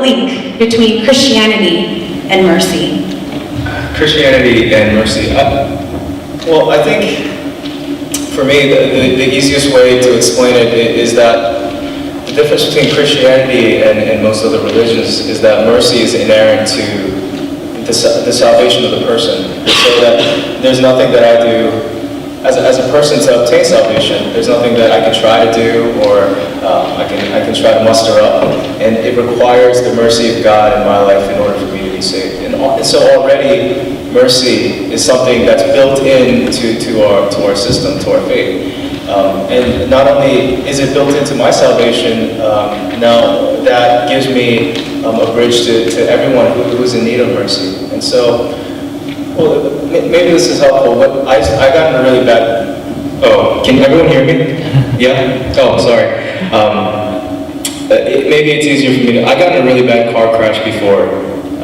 link between Christianity and mercy? Christianity and mercy. Well, I think for me, the easiest way to explain it is that the difference between Christianity and most other religions is that mercy is inherent to the salvation of the person. So that there's nothing that I do as a person to obtain salvation. There's nothing that I can try to do or I can try to muster up. And it requires the mercy of God in my life in order for me to be saved. And so already, mercy is something that's built into our system, to our faith. And not only is it built into my salvation, now that gives me a bridge to everyone who's in need of mercy. And so, well, maybe this is helpful, but I got in a really bad... Oh, can everyone hear me? Yeah? Oh, sorry. Maybe it's easier for me to... I got in a really bad car crash before,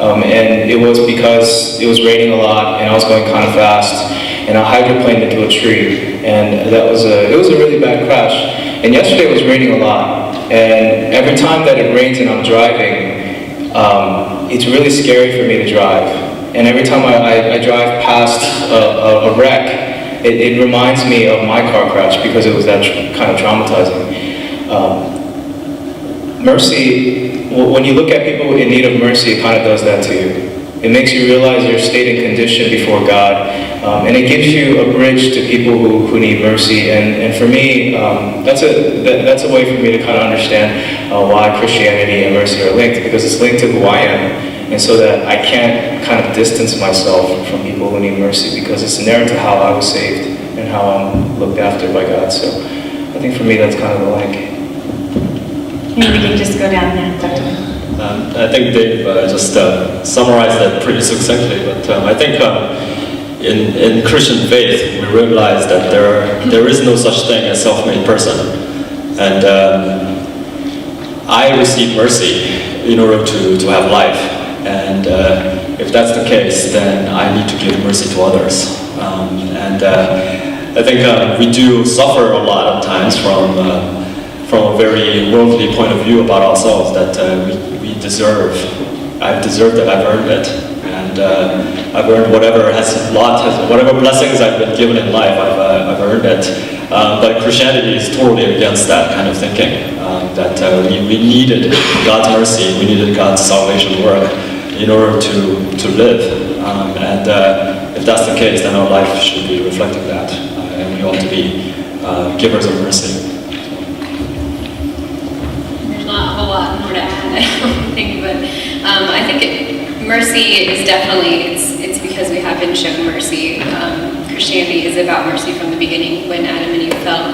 and it was because it was raining a lot, and I was going kind of fast, and I hydroplaned into a tree, and it was a really bad crash. And yesterday it was raining a lot, and every time that it rains and I'm driving, it's really scary for me to drive. And every time I drive past a wreck, it reminds me of my car crash because it was that kind of traumatizing. Mercy, when you look at people in need of mercy, it kind of does that to you. It makes you realize your state and condition before God, and it gives you a bridge to people who need mercy. And for me, that's a way for me to kind of understand why Christianity and mercy are linked, because it's linked to who I am. And so that I can't kind of distance myself from people who need mercy, because it's inherent to how I was saved and how I'm looked after by God. So I think for me that's kind of the link. Maybe we can just go down there, Dr. I think Dave just summarized that pretty succinctly, but I think in Christian faith we realize that there is no such thing as self-made person. And I receive mercy in order to have life. And if that's the case, then I need to give mercy to others. I think we do suffer a lot of times from a very worldly point of view about ourselves, that we deserve. I've deserved it, I've earned it. And I've earned whatever blessings I've been given in life, I've earned it. But Christianity is totally against that kind of thinking, that we needed God's mercy, we needed God's salvation work in order to live. And if that's the case, then our life should be reflecting that. And we ought to be givers of mercy. There's not a whole lot more to add, I don't think, but I think mercy is definitely, it's because we have been shown mercy. Christianity is about mercy from the beginning. When Adam and Eve fell,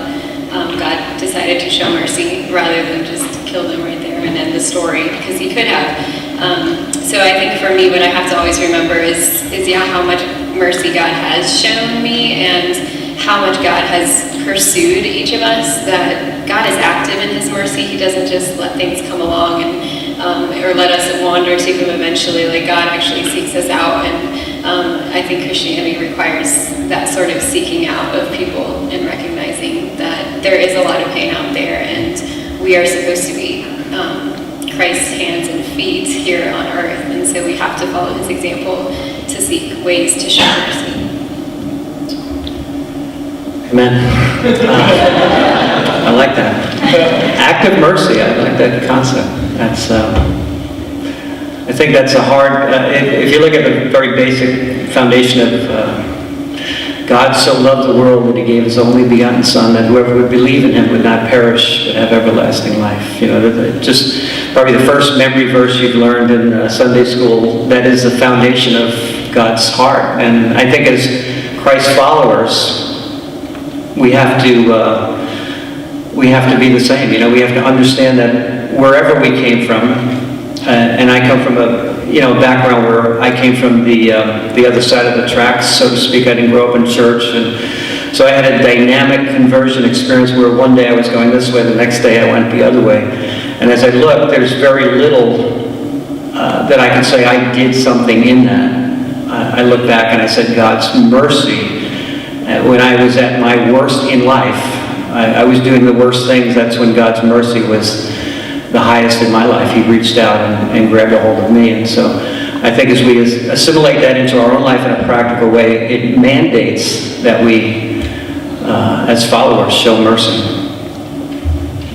God decided to show mercy rather than just kill them right there and end the story, because he could have. So I think for me, what I have to always remember is how much mercy God has shown me and how much God has pursued each of us, that God is active in his mercy. He doesn't just let things come along or let us wander to him eventually. Like, God actually seeks us out, and I think Christianity requires that sort of seeking out of people and recognizing that there is a lot of pain out there, and we are supposed to be Christ's hands and feet here on earth, and so we have to follow his example to seek ways to show mercy. Amen. I like that. Active mercy, I like that concept. That's, I think that's a hard, if you look at the very basic foundation of God so loved the world that he gave his only begotten Son, that whoever would believe in him would not perish but have everlasting life. You know, just probably the first memory verse you've learned in Sunday school, that is the foundation of God's heart. And I think as Christ followers, we have to be the same. You know, we have to understand that wherever we came from, and I come from a background where I came from the other side of the tracks, so to speak. I didn't grow up in church, and so I had a dynamic conversion experience where one day I was going this way, the next day I went the other way. And as I look, there's very little that I can say I did something in that. I look back and I said, God's mercy. When I was at my worst in life, I was doing the worst things. That's when God's mercy was the highest in my life. He reached out and grabbed a hold of me. And so I think as we assimilate that into our own life in a practical way, it mandates that we, as followers, show mercy.